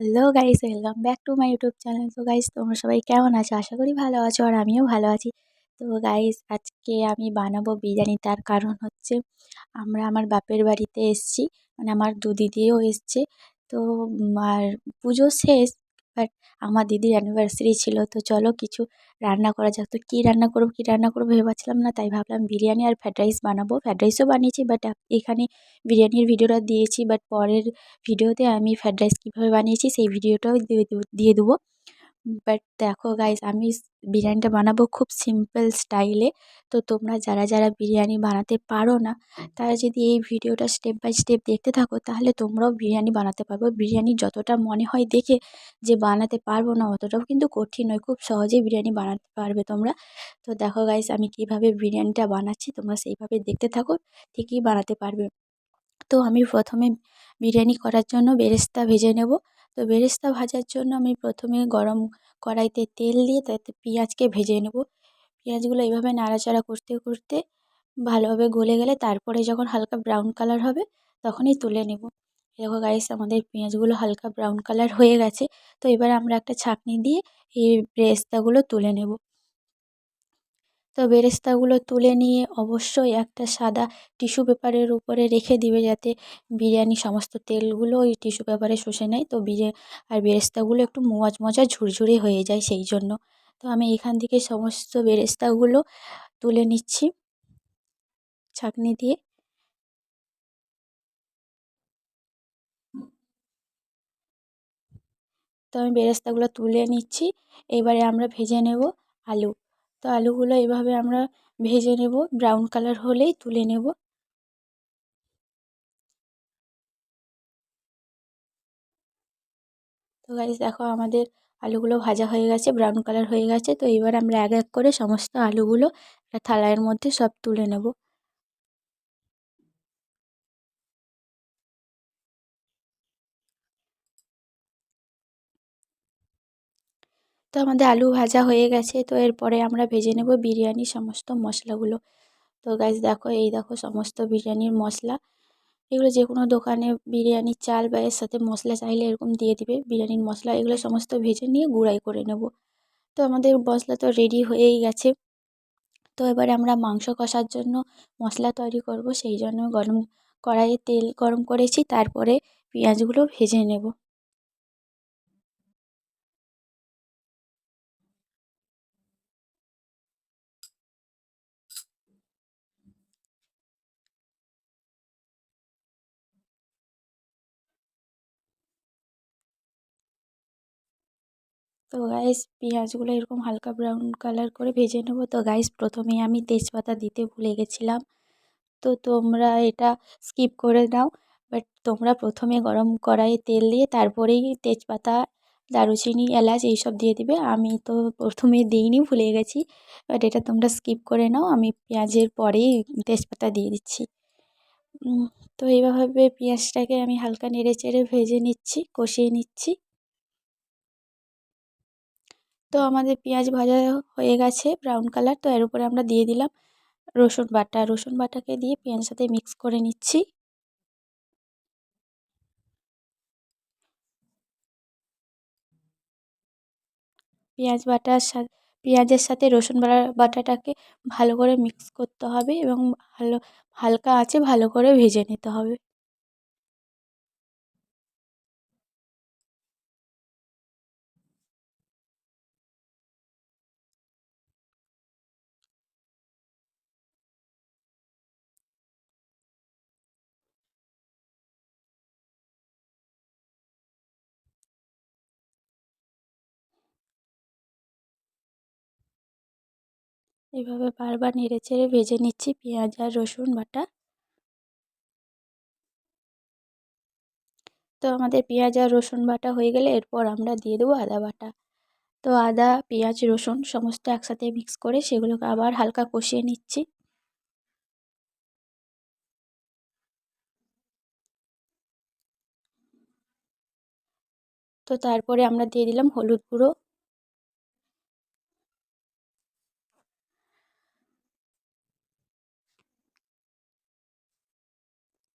Hello guys, welcome back to my YouTube channel. তো guys, তোমরা সবাই কেমন আছো? আশা করি ভালো আছো আর আমিও ভালো আছি। তো গাইস, আজকে আমি বানাবো বিরিয়ানি। তার কারণ হচ্ছে আমরা আমার বাপের বাড়িতে এসেছি, মানে আমার দু দিদিও এসছে। তো আর পুজো শেষ, বাট আমার দিদির অ্যানিভার্সারি ছিল। তো চলো কিছু রান্না করা যাক। তো কী রান্না করবো ভেবে পাচ্ছিলাম না, তাই ভাবলাম বিরিয়ানি আর ফ্রায়েড রাইস বানাবো। ফ্রায়েড রাইসও বানিয়েছি, বাট এখানে বিরিয়ানির ভিডিওটা দিয়েছি, বাট পরের ভিডিওতে আমি ফ্রায়েড রাইস কীভাবে বানিয়েছি সেই ভিডিওটাও দিয়ে দেবো। বাট দেখো গাইস, আমি বিরিয়ানিটা বানাবো খুব সিম্পল স্টাইলে। তো তোমরা যারা যারা বিরিয়ানি বানাতে পারো না, তারা যদি এই ভিডিওটা স্টেপ বাই স্টেপ দেখতে থাকো, তাহলে তোমরাও বিরিয়ানি বানাতে পারবে। বিরিয়ানি যতটা মনে হয় দেখে যে বানাতে পারবো না, অতটাও কিন্তু কঠিন নয়, খুব সহজেই বিরিয়ানি বানাতে পারবে তোমরা। তো দেখো গাইস, আমি কিভাবে বিরিয়ানিটা বানাচ্ছি, তোমরা সেইভাবে দেখতে থাকো, ঠিকই বানাতে পারবে। তো আমি প্রথমে বিরিয়ানি করার জন্য বেরেস্তা ভেজে নেব। তো বেরেস্তা ভাজার জন্য আমি প্রথমে গরম কড়াইতে তেল দিয়ে তাতে পেঁয়াজকে ভেজে নেব। পেঁয়াজগুলো এইভাবে নাড়াচাড়া করতে করতে ভালোভাবে গলে গেলে তারপরে যখন হালকা ব্রাউন কালার হবে, তখনই তুলে নেব। দেখো গাইস, আমাদের পেঁয়াজগুলো হালকা ব্রাউন কালার হয়ে গেছে। তো এবার আমরা একটা ছাঁকনি দিয়ে এই বেরেস্তাগুলো তুলে নেব। তো বেরেস্তাগুলো তুলে নিয়ে অবশ্যই একটা সাদা টিস্যু পেপারের উপরে রেখে দিবে, যাতে বিরিয়ানি সমস্ত তেলগুলো ওই টিস্যু পেপারে শুষে নেয়। তো আর বেরেস্তাগুলো একটু মচমচা ঝুরঝুরে হয়ে যায় সেই জন্য। তো আমি এখান থেকে সমস্ত বেরেস্তাগুলো তুলে নিচ্ছি ছাঁকনি দিয়ে। তো আমি বেরেস্তাগুলো তুলে নিচ্ছি। এবারে আমরা ভেজে নেব আলু। তো আলুগুলো এভাবে আমরা ভেজে নেব, ব্রাউন কালার হলেই তুলে নেব। তো গাইস দেখো, আমাদের আলুগুলো ভাজা হয়ে গেছে, ব্রাউন কালার হয়ে গেছে। তো এবার আমরা এক এক করে সমস্ত আলুগুলো একটা থালার মধ্যে সব তুলে নেব। তো আমাদের আলু ভাজা হয়ে গেছে। তো এরপরে আমরা ভেজে নেব বিরিয়ানির সমস্ত মশলাগুলো। তো গাইস দেখো, এই দেখো সমস্ত বিরিয়ানির মশলা। এগুলো যে কোনো দোকানে বিরিয়ানির চাল বা এর সাথে মশলা চাইলে এরকম দিয়ে দিবে বিরিয়ানির মশলা। এগুলো সমস্ত ভেজে নিয়ে গুঁড়াই করে নেব। তো আমাদের মশলা তো রেডি হয়েই গেছে। তো এবারে আমরা মাংস কষার জন্য মশলা তৈরি করব, সেই জন্য কড়াইয়ে তেল গরম করেছি, তারপরে পেঁয়াজগুলো ভেজে নেব। তো গাইস, পেঁয়াজগুলো এরকম হালকা ব্রাউন কালার করে ভেজে নেব। তো গাইস, প্রথমেই আমি তেজপাতা দিতে ভুলে গেছিলাম। তো তোমরা এটা স্কিপ করে দাও। বাট তোমরা প্রথমে গরম কড়াইয়ে তেল দিয়ে তারপরেই তেজপাতা, দারুচিনি, এলাচ এইসব দিয়ে দিবে। আমি তো প্রথমে দিইনি, ভুলে গেছি। বাট এটা তোমরা স্কিপ করে নাও, আমি পেঁয়াজের পরেই তেজপাতা দিয়ে দিচ্ছি। উম, তো এইভাবে পেঁয়াজটাকে আমি হালকা নেড়ে চেড়ে ভেজে নিচ্ছি, কষিয়ে নিচ্ছি। তো আমাদের পেঁয়াজ ভাজা হয়ে গেছে ব্রাউন কালার। তো এর উপরে আমরা দিয়ে দিলাম রসুন বাটা। রসুন বাটাকে দিয়ে পেঁয়াজের সাথে মিক্স করে নিচ্ছি। পেঁয়াজের সাথে রসুন বাটাটাকে ভালো করে মিক্স করতে হবে এবং ভালো হালকা আঁচে ভালো করে ভেজে নিতে হবে। এভাবে বারবার নেড়েচেড়ে ভেজে নিচ্ছি পেঁয়াজ আর রসুন বাটা। তো আমাদের পেঁয়াজ আর রসুন বাটা হয়ে গেলে এরপর আমরা দিয়ে দেবো আদা বাটা। তো আদা, পেঁয়াজ, রসুন সমস্ত একসাথে মিক্স করে সেগুলোকে আবার হালকা কষিয়ে নিচ্ছি। তো তারপরে আমরা দিয়ে দিলাম হলুদ গুঁড়ো।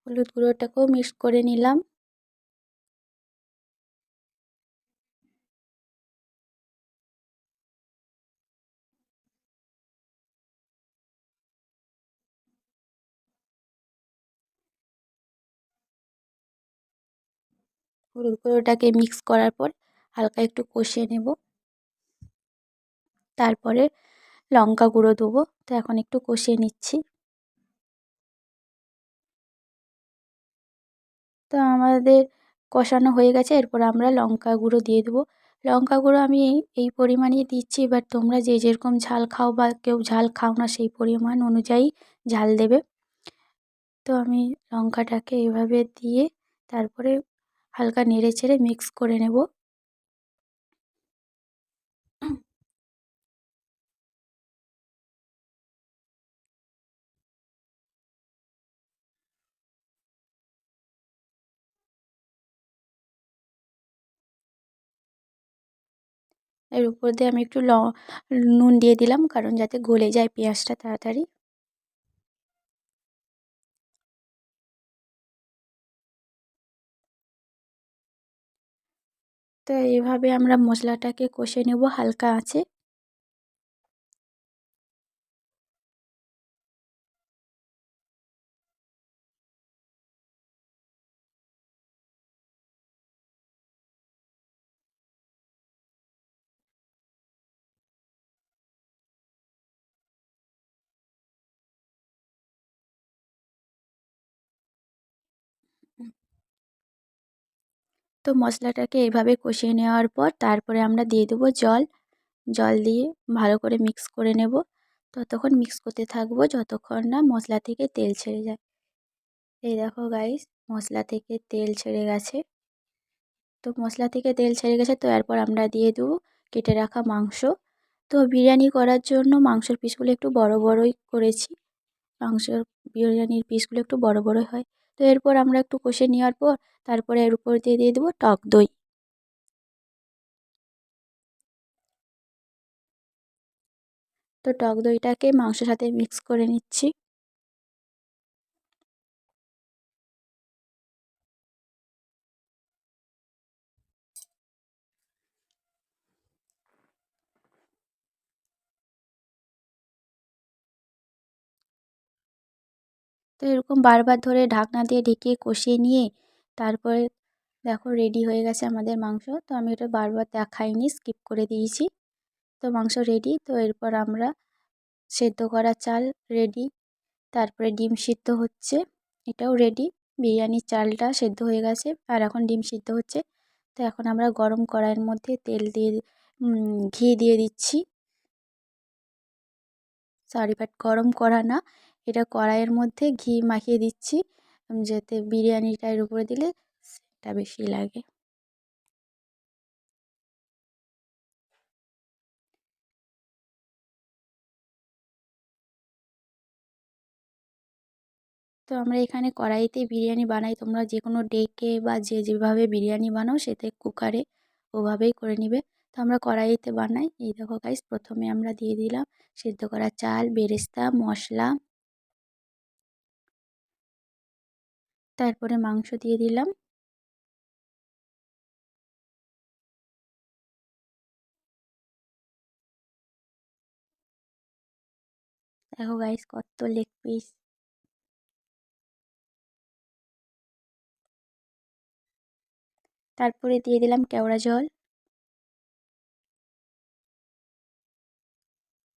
হলুদ গুঁড়োটাকেও মিক্স করে নিলাম। হলুদ গুঁড়োটাকে মিক্স করার পর হালকা একটু কষিয়ে নেব। তারপরে লঙ্কা গুঁড়ো দেবো। তো এখন একটু কষিয়ে নিচ্ছি। তো আমাদের কষানো হয়ে গেছে, এরপর আমরা লঙ্কা গুঁড়ো দিয়ে দেবো। লঙ্কা গুঁড়ো আমি এই পরিমাণেই দিচ্ছি, এবার তোমরা যে যেরকম ঝাল খাও বা কেউ ঝাল খাও না সেই পরিমাণ অনুযায়ী ঝাল দেবে। তো আমি লঙ্কাটাকে এভাবে দিয়ে তারপরে হালকা নেড়ে চেড়ে মিক্স করে নেব। এর উপর দিয়ে আমি একটু নুন দিয়ে দিলাম, কারণ যাতে গলে যায় পেঁয়াজটা তাড়াতাড়ি। তো এইভাবে আমরা মশলাটাকে কষে নেব হালকা আঁচে। তো মশলাটাকে এইভাবে কষিয়ে নেওয়ার পর তারপরে আমরা দিয়ে দেবো জল। জল দিয়ে ভালো করে মিক্স করে নেব। ততক্ষণ মিক্স করতে থাকবো যতক্ষণ না মশলা থেকে তেল ছেড়ে যায়। এই দেখো গাইস, মশলা থেকে তেল ছেড়ে গেছে। তো মশলা থেকে তেল ছেড়ে গেছে, তো এরপর আমরা দিয়ে দেবো কেটে রাখা মাংস। তো বিরিয়ানি করার জন্য মাংসের পিসগুলো একটু বড় বড়ই করেছি। মাংসের বিরিয়ানির পিসগুলো একটু বড় বড়ই হয়। তো এরপর আমরা একটু কষে নেওয়ার পর তারপরে এর উপর দিয়ে দেবো টক দই। তো টক দইটাকে মাংসের সাথে মিক্স করে নিচ্ছি। তো এরকম বারবার ধরে ঢাকনা দিয়ে ঢেকে কষিয়ে নিয়ে তারপরে দেখো রেডি হয়ে গেছে আমাদের মাংস। তো আমি এটা বারবার দেখাইনি, স্কিপ করে দিয়েছি। তো মাংস রেডি। তো এরপর আমরা সেদ্ধ করা চাল রেডি। তারপরে ডিম সিদ্ধ হচ্ছে, এটাও রেডি। বিরিয়ানির চালটা সেদ্ধ হয়ে গেছে আর এখন ডিম সিদ্ধ হচ্ছে। তো এখন আমরা গরম কড়াইয়ের মধ্যে তেল দিয়ে ঘি দিয়ে দিচ্ছি। সরি, বাট গরম কড়া না, এটা কড়াইয়ের মধ্যে ঘি মাখিয়ে দিচ্ছি, যাতে বিরিয়ানিটা এর উপরে দিলে সেটা বেশি লাগে। তো আমরা এখানে কড়াইতে বিরিয়ানি বানাই, তোমরা যে কোনো ডেকে বা যে যেভাবে বিরিয়ানি বানাও সেতে কুকারে ওভাবেই করে নিবে। তো আমরা কড়াইতে বানাই। এই দেখো গাইস, প্রথমে আমরা দিয়ে দিলাম সেদ্ধ করা চাল, বেরেস্তা, মশলা, তারপরে মাংস দিয়ে দিলাম। দেখো গাইস কত লেগ পিস। তারপরে দিয়ে দিলাম কেওড়া জল।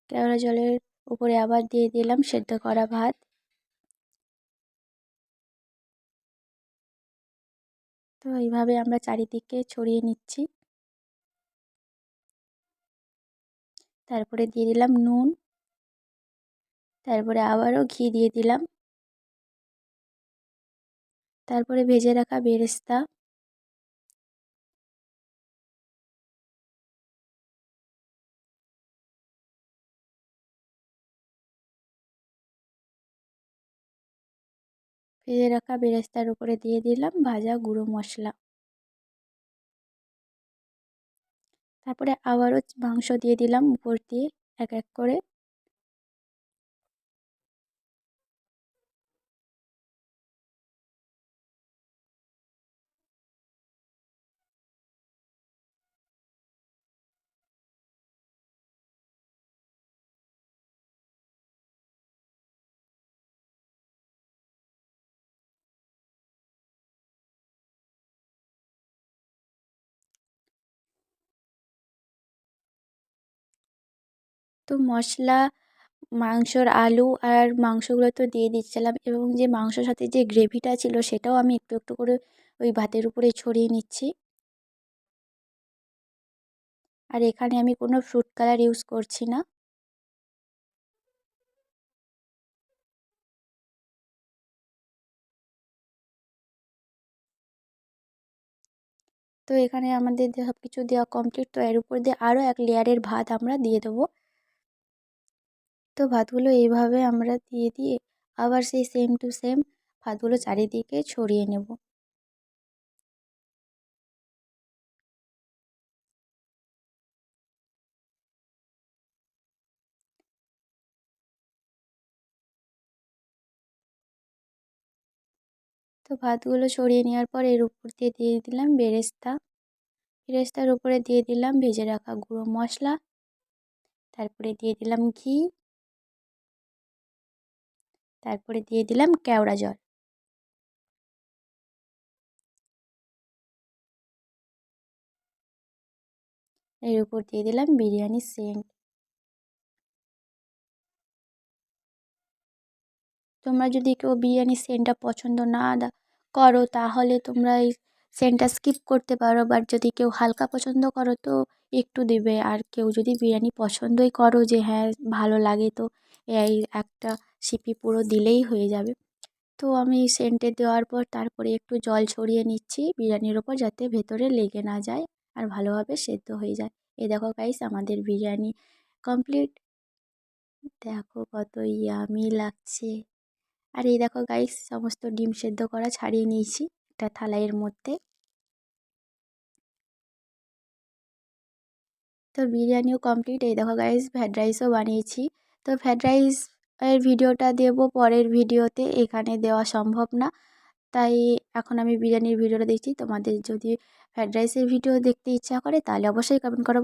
কেওড়া জলের উপরে আবার দিয়ে দিলাম সেদ্ধ করা ভাত। তো এইভাবে আমরা চারিদিকে ছড়িয়ে নিচ্ছি। তারপরে দিয়ে দিলাম নুন। তারপরে আবারও ঘি দিয়ে দিলাম। তারপরে ভেজে রাখা বেরেস্তা। ভেজে রাখা বেরেস্তার উপরে দিয়ে দিলাম ভাজা গুঁড়ো মশলা। তারপরে আবারও মাংস দিয়ে দিলাম উপর দিয়ে এক এক করে। তো মশলা, মাংসর আলু আর মাংসগুলো তো দিয়ে দিচ্ছিলাম, এবং যে মাংসর সাথে যে গ্রেভিটা ছিল সেটাও আমি একটু একটু করে ওই ভাতের উপরে ছড়িয়ে নিচ্ছি। আর এখানে আমি কোনো ফ্রুট কালার ইউজ করছি না। তো এখানে আমাদের সব কিছু দেওয়া কমপ্লিট, তো এর উপর দিয়ে আরও এক লেয়ারের ভাত আমরা দিয়ে দেবো। তো ভাতগুলো এইভাবে আমরা দিয়ে দিয়ে আবার সেই সেম টু সেম ভাতগুলো চারিদিকে ছড়িয়ে নেব। তো ভাতগুলো ছড়িয়ে নেওয়ার পর এর উপর দিয়ে দিয়ে দিলাম বেরেস্তা। বেরেস্তার উপরে দিয়ে দিলাম ভেজে রাখা গুঁড়ো মশলা, তারপরে দিয়ে দিলাম ঘি, তারপরে দিয়ে দিলাম কেওড়া জল। এর উপর দিয়ে দিলাম বিরিয়ানির সেন্ট। তোমরা যদি কেউ বিরিয়ানির সেন্টটা পছন্দ না করো তাহলে তোমরা এই সেন্টটা স্কিপ করতে পারো, বাট যদি কেউ হালকা পছন্দ করো তো একটু দেবে। আর কেউ যদি বিরিয়ানি পছন্দই করো যে হ্যাঁ ভালো লাগে, তো এই একটা সিপি পুরো দিলেই হয়ে যাবে। তো আমি সেন্টে দেওয়ার পর তারপরে একটু জল ছড়িয়ে নিচ্ছি বিরিয়ানির ওপর, যাতে ভেতরে লেগে না যায় আর ভালোভাবে সেদ্ধ হয়ে যায়। এই দেখো গাইস, আমাদের বিরিয়ানি কমপ্লিট। দেখো কত ইয়ামি লাগছে। আর এই দেখো গাইস, সমস্ত ডিম সেদ্ধ করা ছাড়িয়ে নিয়েছি একটা থালাইয়ের মধ্যে। তো বিরিয়ানিও কমপ্লিট। এই দেখো গাইস, ফ্রায়েড রাইসও বানিয়েছি। তো ফ্রায়েড রাইস এর ভিডিওটা দেবো পরের ভিডিওতে, এখানে দেওয়া সম্ভব না, তাই এখন আমি বিরিয়ানির ভিডিওটা দিচ্ছি। তোমাদের যদি ফ্রায়েড রাইসের ভিডিও দেখতে ইচ্ছা করে তাহলে অবশ্যই কমেন্ট করো।